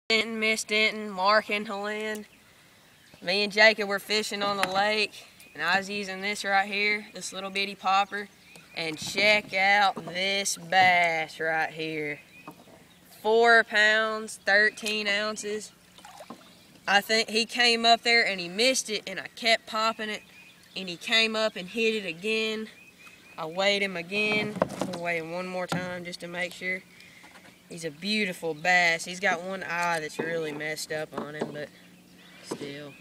Denton, Miss Denton, Mark and Helene. Me and Jacob were fishing on the lake, and I was using this right here, this little bitty popper. And check out this bass right here. 4 pounds, 13 ounces. I think he came up there and he missed it, and I kept popping it, and he came up and hit it again. I weighed him again. I'm gonna weigh him one more time just to make sure. He's a beautiful bass. He's got one eye that's really messed up on him, but still.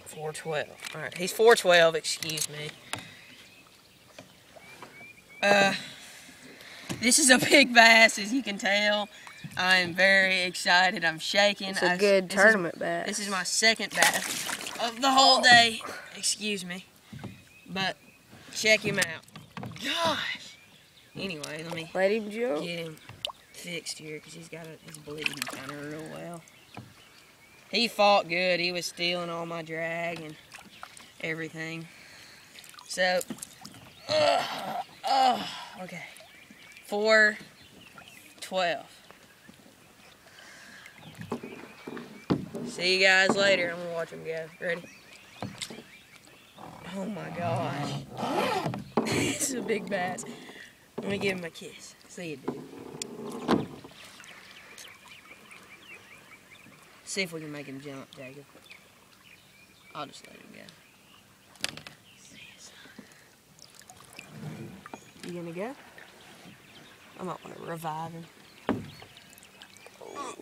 412. All right, he's 412. Excuse me. This is a big bass, as you can tell. I am very excited. I'm shaking. It's a good tournament bass. This is my second bass of the whole day. Excuse me. But check him out. Gosh. Anyway, let him jump. Get him fixed here because he's bleeding kind of real well. He fought good. He was stealing all my drag and everything. So, okay. 412. See you guys later. I'm gonna watch him go. Ready? Oh my gosh. This is a big bass. Let me give him a kiss. See you, dude. See if we can make him jump, Jacob. I'll just let him go. You gonna go? I might want to revive him. Oh.